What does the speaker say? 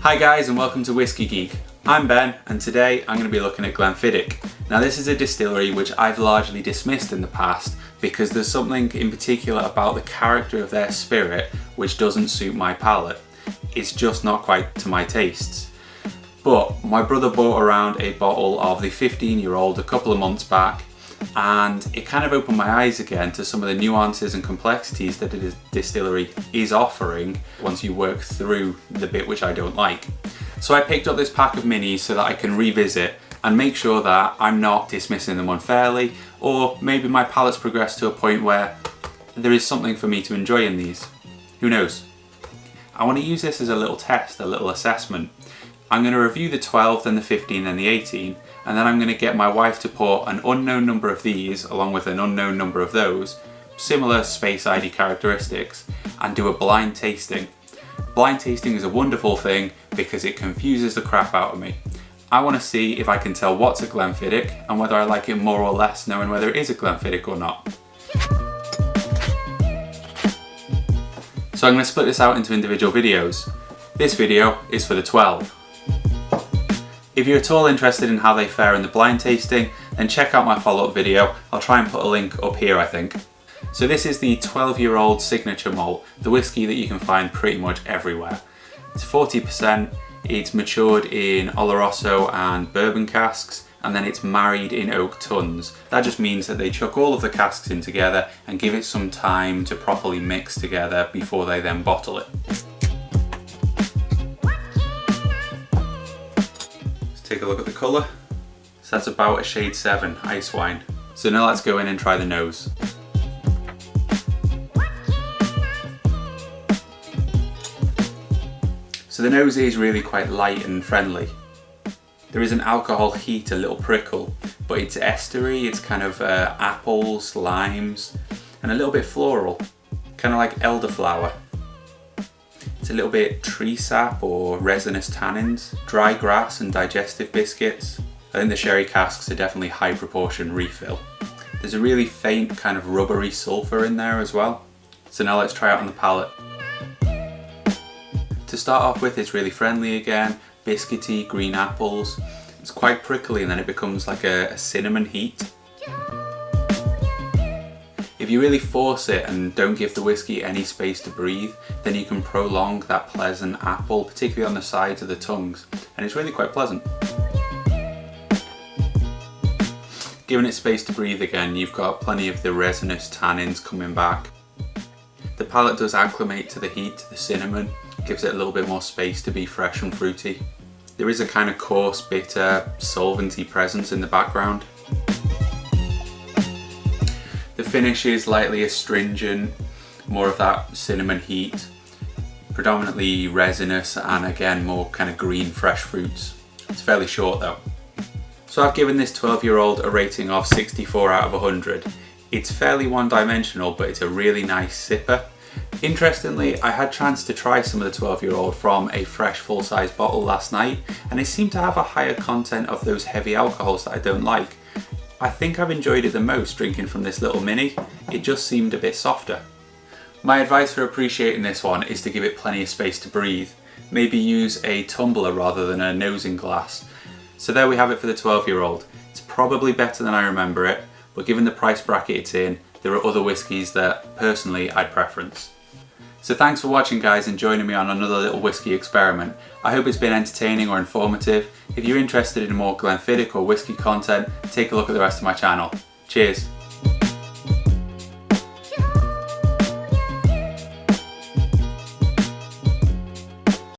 Hi guys and welcome to Whiskey Geek. I'm Ben and today I'm going to be looking at Glenfiddich. Now this is a distillery which I've largely dismissed in the past because there's something in particular about the character of their spirit which doesn't suit my palate. It's just not quite to my tastes. But my brother bought around a bottle of the 15-year-old a couple of months back and it kind of opened my eyes again to some of the nuances and complexities that a distillery is offering once you work through the bit which I don't like. So I picked up this pack of minis so that I can revisit and make sure that I'm not dismissing them unfairly, or maybe my palate's progressed to a point where there is something for me to enjoy in these. Who knows? I want to use this as a little test, a little assessment. I'm going to review the 12, then the 15, then the 18, and then I'm going to get my wife to pour an unknown number of these along with an unknown number of those, similar space ID characteristics, and do a blind tasting. Blind tasting is a wonderful thing because it confuses the crap out of me. I want to see if I can tell what's a Glenfiddich and whether I like it more or less knowing whether it is a Glenfiddich or not. So I'm going to split this out into individual videos. This video is for the 12. If you're at all interested in how they fare in the blind tasting, then check out my follow-up video. I'll try and put a link up here, I think. So this is the 12-year-old Signature Malt, the whiskey that you can find pretty much everywhere. It's 40%, it's matured in Oloroso and bourbon casks, and then it's married in oak tuns. That just means that they chuck all of the casks in together and give it some time to properly mix together before they then bottle it. Take a look at the colour. So that's about a shade 7 ice wine. So now let's go in and try the nose. So the nose is really quite light and friendly. There is an alcohol heat, a little prickle, but it's estery, it's kind of apples, limes, and a little bit floral, kind of like elderflower. It's a little bit tree sap or resinous tannins, dry grass and digestive biscuits. I think the sherry casks are definitely high proportion refill. There's a really faint kind of rubbery sulphur in there as well. So now let's try it on the palate. To start off with, it's really friendly again, biscuity, green apples. It's quite prickly and then it becomes like a cinnamon heat. If you really force it and don't give the whiskey any space to breathe, then you can prolong that pleasant apple, particularly on the sides of the tongues, and it's really quite pleasant. Giving it space to breathe again, you've got plenty of the resinous tannins coming back. The palate does acclimate to the heat, to the cinnamon, gives it a little bit more space to be fresh and fruity. There is a kind of coarse, bitter, solventy presence in the background. The finish is lightly astringent, more of that cinnamon heat, predominantly resinous and again more kind of green fresh fruits. It's fairly short though. So I've given this 12-year-old a rating of 64 out of 100. It's fairly one-dimensional, but it's a really nice sipper. Interestingly, I had a chance to try some of the 12-year-old from a fresh full-size bottle last night, and it seemed to have a higher content of those heavy alcohols that I don't like. I think I've enjoyed it the most drinking from this little mini. It just seemed a bit softer. My advice for appreciating this one is to give it plenty of space to breathe. Maybe use a tumbler rather than a nosing glass. So there we have it for the 12-year-old. It's probably better than I remember it, but given the price bracket it's in, there are other whiskies that personally I'd preference. So thanks for watching guys and joining me on another little whiskey experiment. I hope it's been entertaining or informative. If you're interested in more Glenfiddich or whiskey content, take a look at the rest of my channel. Cheers!